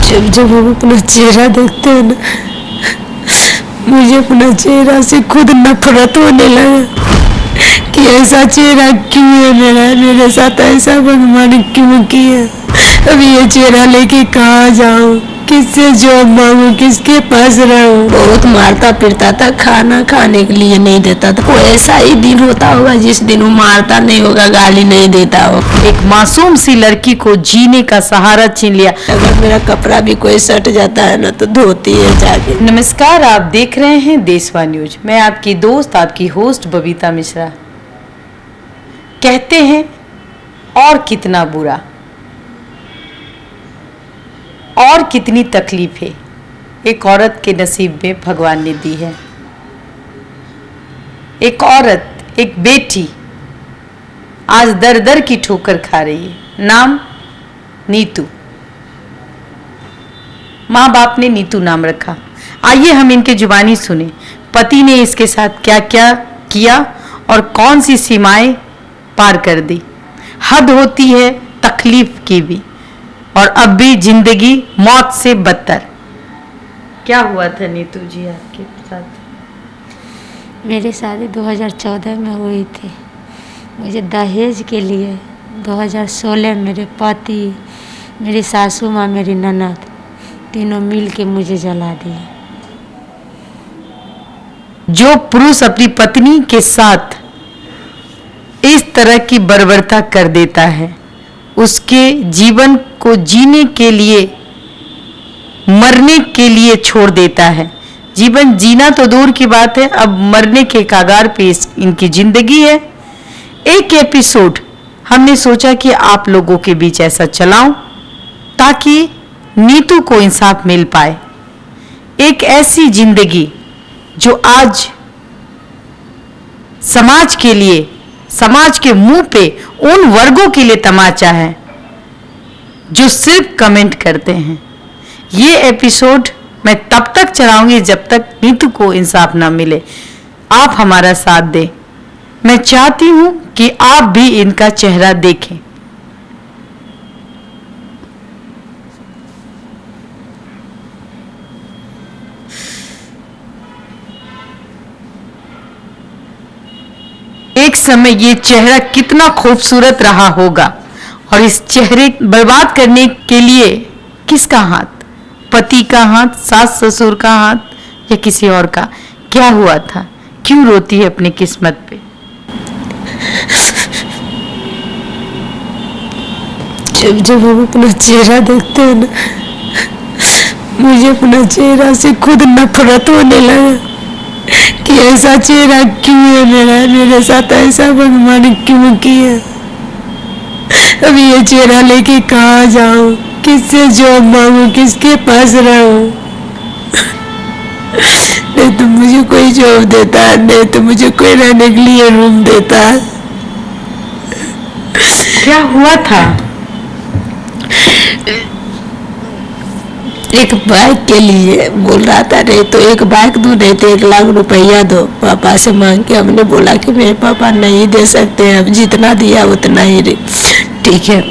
जब जब हम अपना चेहरा देखते हैं ना, मुझे अपना चेहरा से खुद नफरत होने लगा कि ऐसा चेहरा क्यों है मेरा, मेरे साथ ऐसा भगवान क्यों किया। अब ये चेहरा लेके कहाँ जाऊँ, किससे जॉब मांगू, किसके पास रहूं। बहुत मारता पीटता था, खाना खाने के लिए नहीं देता था। वो ऐसा ही दिन होता होगा जिस दिन वो मारता नहीं होगा, गाली नहीं देता हो। एक मासूम सी लड़की को जीने का सहारा छीन लिया। अगर मेरा कपड़ा भी कोई सट जाता है ना तो धोती है जाके। नमस्कार, आप देख रहे हैं देशवा न्यूज। मैं आपकी दोस्त, आपकी होस्ट बबीता मिश्रा। कहते हैं और कितना बुरा और कितनी तकलीफें एक औरत के नसीब में भगवान ने दी है। एक औरत, एक बेटी आज दर दर की ठोकर खा रही है। नाम नीतू। माँ बाप ने नीतू नाम रखा। आइए हम इनके जुबानी सुने पति ने इसके साथ क्या क्या किया और कौन सी सीमाएं पार कर दी। हद होती है तकलीफ की भी, और अब भी जिंदगी मौत से बदतर। क्या हुआ था नीतू जी आपके साथ? मेरी शादी 2014 में हुई थी। मुझे दहेज के लिए 2016 मेरे पति, मेरी सासू माँ, मेरी ननद तीनों मिल के मुझे जला दिए। जो पुरुष अपनी पत्नी के साथ इस तरह की बर्बरता कर देता है, उसके जीवन को जीने के लिए, मरने के लिए छोड़ देता है। जीवन जीना तो दूर की बात है, अब मरने के कागार पे इनकी जिंदगी है। एक एपिसोड हमने सोचा कि आप लोगों के बीच ऐसा चलाऊं ताकि नीतू को इंसाफ मिल पाए। एक ऐसी जिंदगी जो आज समाज के लिए, समाज के मुंह पे उन वर्गों के लिए तमाचा है जो सिर्फ कमेंट करते हैं। ये एपिसोड मैं तब तक चलाऊंगी जब तक नीतू को इंसाफ ना मिले। आप हमारा साथ दें। मैं चाहती हूं कि आप भी इनका चेहरा देखें। एक समय ये चेहरा कितना खूबसूरत रहा होगा, और इस चेहरे बर्बाद करने के लिए किसका हाथ? पति का हाथ, सास ससुर का हाथ, या किसी और का? क्या हुआ था? क्यों रोती है अपनी किस्मत पे? जब जब हम अपना चेहरा देखते हैं ना, मुझे अपना चेहरा से खुद नफरत होने लगा कि ऐसा चेहरा क्यों है मेरा, मेरे साथ ऐसा भगवान क्यों किया। अब ये चेहरा लेके कहाँ जाऊँ, किससे जॉब मांगू, किसके पास रहूं। नहीं तो मुझे कोई जॉब देता, नहीं तो मुझे कोई रहने के लिए रूम देता। क्या हुआ था? एक बाइक के लिए बोल रहा था, नहीं तो एक बाइक दो, नहीं तो 1 लाख रुपया दो। पापा से मांग के हमने बोला कि मेरे पापा नहीं दे सकते, अब जितना दिया उतना ही ठीक है।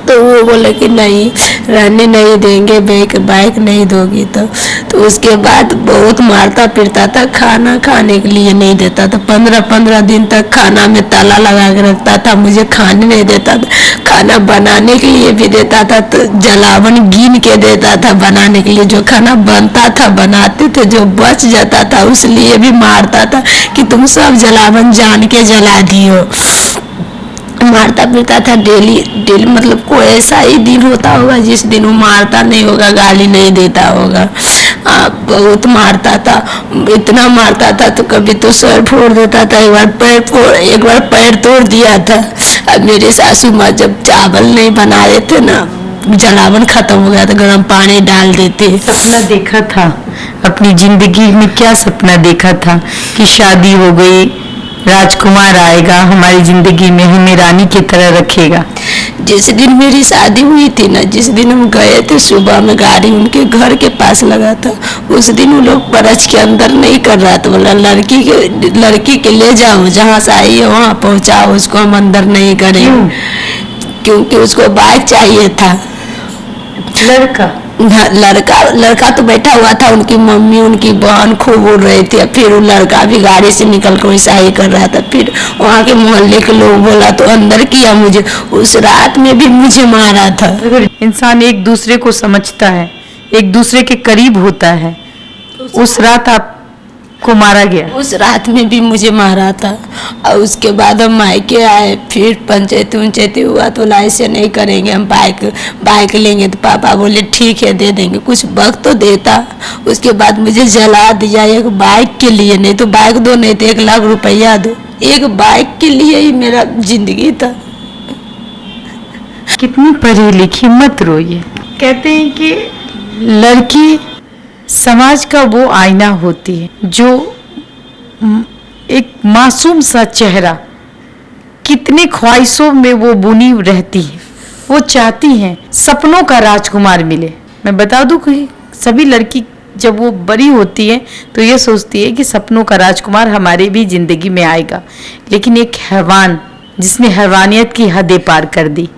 तो वो बोले कि नहीं, रहने नहीं देंगे, बाइक नहीं दोगी। तो उसके बाद बहुत मारता पीटता था, खाना खाने के लिए नहीं देता था। 15-15 दिन तक खाना में ताला लगा के रखता था, मुझे खाने नहीं देता था। खाना बनाने के लिए भी देता था तो जलावन गिन के देता था बनाने के लिए। जो खाना बनता था, बनाते थे, जो बच जाता था उस लिए भी मारता था कि तुम सब जलावन जान के जला दियो। मारता पीटता था डेली मतलब कोई ऐसा ही दिन होता होगा जिस दिन वो मारता नहीं होगा, गाली नहीं देता होगा। बहुत मारता था, इतना मारता था तो कभी तो सर फोड़ देता था, एक बार पैर तोड़ दिया था। अब मेरे सासू माँ जब चावल नहीं बना रहे थे ना, जलावन खत्म हो गया था, गर्म पानी डाल देते। सपना देखा था अपनी जिंदगी में? क्या सपना देखा था कि शादी हो गई, राजकुमार आएगा हमारी जिंदगी में, हमें रानी की तरह रखेगा। जिस दिन मेरी शादी हुई थी ना, जिस दिन हम गए थे सुबह में, गाड़ी उनके घर के पास लगा था, उस दिन वो लोग परच के अंदर नहीं कर रहा था। बोला लड़की के ले जाओ, जहाँ से आई है वहाँ पहुँचाओ, उसको हम अंदर नहीं करेंगे। क्योंकि उसको बाइक चाहिए था। लड़का लड़का तो बैठा हुआ था, उनकी मम्मी उनकी बहन खूब बोल रही थी। फिर वो लड़का भी गाड़ी से निकल कर वैसा ही कर रहा था। फिर वहाँ के मोहल्ले के लोग बोला तो अंदर किया मुझे। उस रात में भी मुझे मारा था। अगर इंसान एक दूसरे को समझता है, एक दूसरे के करीब होता है, उस रात आपको मारा गया। उस रात में भी मुझे मारा था। और उसके बाद हम मायके आए, फिर पंचायती हुआ तो लाइसेंस नहीं करेंगे, हम बाइक लेंगे। तो पापा बोले ठीक है दे देंगे, कुछ वक्त तो देता। उसके बाद मुझे जला दिया एक बाइक के लिए, नहीं तो बाइक दो, नहीं तो 1 लाख रुपया दो। एक बाइक के लिए ही मेरा जिंदगी था। कितनी पढ़ी लिखी, मत रोइए। कहते हैं कि लड़की समाज का वो आईना होती है जो एक मासूम सा चेहरा, कितने ख्वाहिशों में वो बुनी रहती है। वो चाहती हैं सपनों का राजकुमार मिले। मैं बता दूं कि सभी लड़की जब वो बड़ी होती है तो ये सोचती है कि सपनों का राजकुमार हमारे भी जिंदगी में आएगा। लेकिन एक हैवान जिसने हैवानियत की हदें पार कर दी,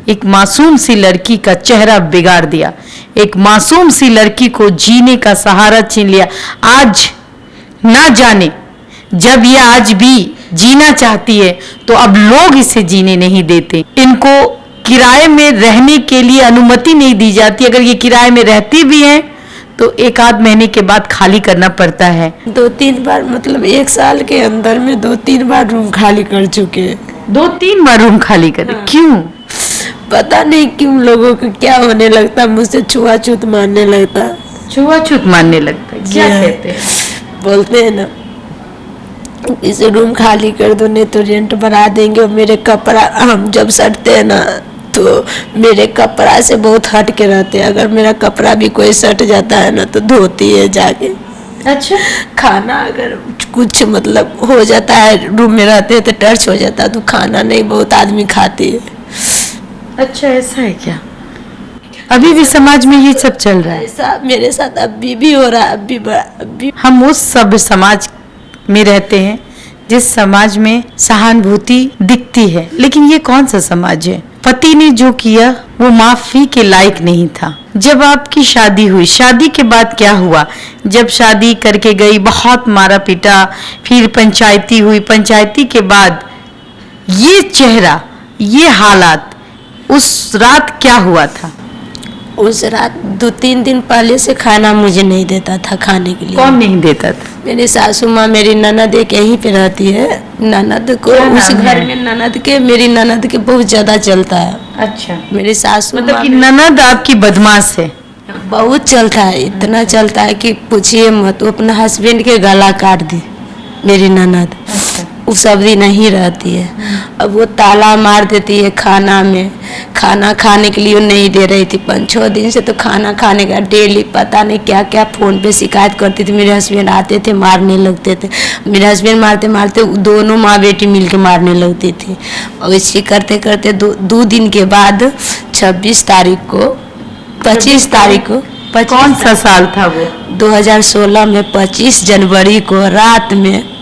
एक मासूम सी लड़की का चेहरा बिगाड़ दिया, एक मासूम सी लड़की को जीने का सहारा छीन लिया। आज ना जाने जब ये आज भी जीना चाहती है तो अब लोग इसे जीने नहीं देते। इनको किराए में रहने के लिए अनुमति नहीं दी जाती। अगर ये किराए में रहती भी हैं तो 1 आध महीने के बाद खाली करना पड़ता है। 2-3 बार, मतलब 1 साल के अंदर में 2-3 बार रूम खाली कर चुके हैं। 2-3 बार रूम खाली कर। क्यों? पता नहीं क्यों लोगों को क्या होने लगता, मुझसे छुआछूत मारने लगता। छुआछूत मानने लगता है? क्या कहते हैं? बोलते हैं ना इसे रूम खाली कर दो, नहीं तो रेंट बढ़ा देंगे। और मेरे कपड़ा हम जब सटते हैं ना तो मेरे कपड़ा से बहुत हट के रहते हैं। अगर मेरा कपड़ा भी कोई सट जाता है ना तो धोती है जाके। अच्छा। खाना अगर कुछ मतलब हो जाता है, रूम में रहते हैं तो टर्च हो जाता है, तो खाना नहीं बहुत आदमी खाती है। अच्छा, ऐसा है क्या? अभी भी समाज में ये सब चल रहा है? ऐसा मेरे साथ अभी भी हो रहा है। अभी हम उस सब समाज में रहते हैं जिस समाज में सहानुभूति दिखती है। लेकिन ये कौन सा समाज है? पति ने जो किया वो माफी के लायक नहीं था। जब आपकी शादी हुई, शादी के बाद क्या हुआ? जब शादी करके गई, बहुत मारा पीटा, फिर पंचायती हुई, पंचायती के बाद ये चेहरा, ये हालात, उस रात क्या हुआ था? उस रात 2-3 दिन पहले से खाना मुझे नहीं देता था खाने के लिए। कौन नहीं देता था? मेरी सासू माँ, मेरी ननद एक यहीं पे रहती है। ननद को उस घर में ननद के, मेरी ननद के बहुत ज्यादा चलता है। अच्छा, मेरी सासू मतलब माँ कि ननद आपकी बदमाश है? बहुत चलता है, इतना चलता है कि पूछिए मत। वो अपना हस्बैंड के गला काट दी मेरी ननद। वो सब दिन नहीं रहती है। अब वो ताला मार देती है खाना में। खाना खाने के लिए वो नहीं दे रही थी 5-6 दिन से। तो खाना खाने का डेली पता नहीं क्या क्या फ़ोन पे शिकायत करती थी। मेरे हस्बैंड आते थे, मारने लगते थे। मेरे हस्बैंड मारते मारते दोनों माँ बेटी मिल के मारने लगती थी। और इसी करते करते 2 दिन के बाद 26 तारीख को 25 तारीख को कौन सा साल था वो? 2016 में 25 जनवरी को रात में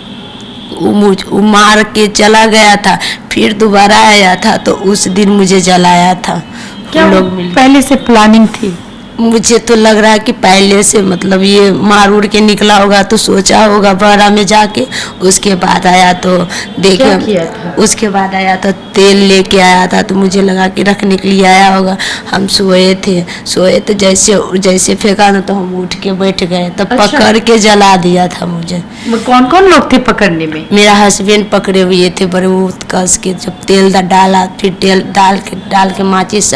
वो मार के चला गया था। फिर दोबारा आया था तो उस दिन मुझे जलाया था। क्या लोग पहले से प्लानिंग थी? मुझे तो लग रहा है कि पहले से, मतलब ये मार उड़ के निकला होगा तो सोचा होगा बहरा में जाके। उसके बाद आया तो देखिए, उसके बाद आया तो तेल लेके आया था तो मुझे लगा कि रखने के लिए आया होगा। हम सोए तो जैसे फेंका ना तो हम उठ के बैठ गए, तब अच्छा। पकड़ के जला दिया था मुझे। कौन कौन लोग थे पकड़ने में? मेरा हस्बैंड पकड़े हुए थे बड़े कस के। जब तेल डाला, फिर तेल डाल के माचिस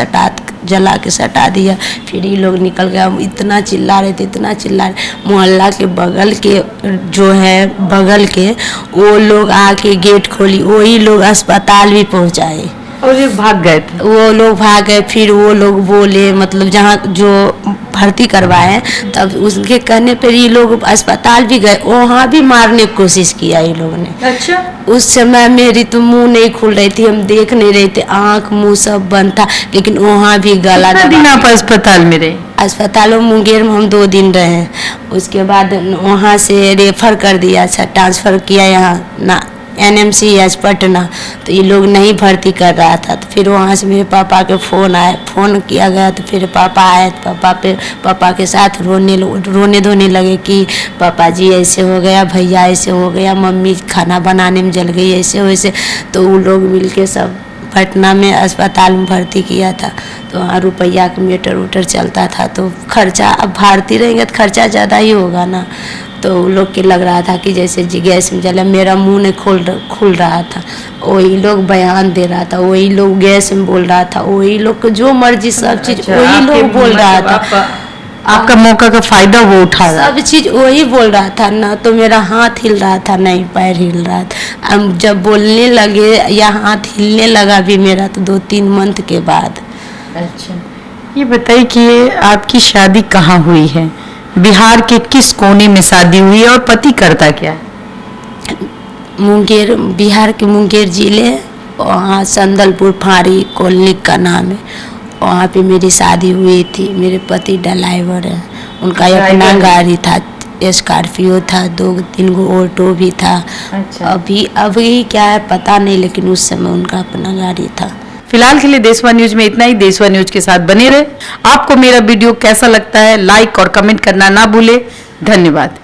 जला के सटा दिया। फिर ये लोग निकल गया। इतना चिल्ला रहे थे। मोहल्ला के बगल के जो है बगल के वो लोग आके गेट खोली, वही लोग अस्पताल भी पहुंचाए। और ये भाग गए थे? वो लोग भाग गए। फिर वो लोग बोले, मतलब जहाँ जो भर्ती करवाए, तब उसके कहने पर ये लोग अस्पताल भी गए, वहाँ भी मारने की कोशिश किया ये लोग ने। अच्छा। उस समय मेरी तो मुंह नहीं खुल रही थी, हम देख नहीं रहे थे, आँख मुंह सब बंद था। लेकिन वहाँ भी गला कितना दिन आप अस्पताल में रहे? अस्पतालों मुंगेर में हम 2 दिन रहे। उसके बाद वहाँ से रेफर कर दिया, अच्छा ट्रांसफ़र किया NMCH पटना, तो ये लोग नहीं भर्ती कर रहा था। तो फिर वहाँ से मेरे पापा के फ़ोन किया गया, तो फिर पापा आए, तो पापा के साथ रोने धोने लगे कि पापा जी ऐसे हो गया, भैया ऐसे हो गया, मम्मी खाना बनाने में जल गई, ऐसे वैसे। तो वो लोग मिल के सब पटना में अस्पताल में भर्ती किया था। तो वहाँ रुपया का मीटर चलता था, तो खर्चा, अब भारती रहेंगे तो खर्चा ज़्यादा ही होगा ना। तो उन लोग के लग रहा था कि जैसे गैस में जला, मेरा मुंह नहीं खुल रहा था, वही लोग बयान दे रहा था, वही लोग गैस में बोल रहा था, वही लोग को जो मर्जी सब चीज़ वही लोग बोल रहा था। आपका मौका का फायदा वो उठा रहा सब चीज़ वही बोल रहा था ना। तो मेरा हाथ हिल रहा था, नहीं पैर हिल रहा था। अब जब बोलने लगे या हाथ हिलने लगा भी मेरा, तो 2-3 मंथ के बाद। अच्छा, ये बताइए कि ये आपकी शादी कहाँ हुई है? बिहार के किस कोने में शादी हुई है और पति करता क्या है? मुंगेर, बिहार के मुंगेर जिले, वहाँ संदलपुर फाड़ी कॉलोनी का नाम है, वहाँ पे मेरी शादी हुई थी। मेरे पति ड्राइवर है, उनका अपना गाड़ी था, स्कॉर्पियो था, 2-3 गो ऑटो भी था। अच्छा। अभी क्या है पता नहीं, लेकिन उस समय उनका अपना गाड़ी था। फिलहाल के लिए देशवा न्यूज में इतना ही। देशवा न्यूज के साथ बने रहे। आपको मेरा वीडियो कैसा लगता है, लाइक और कमेंट करना ना भूले। धन्यवाद।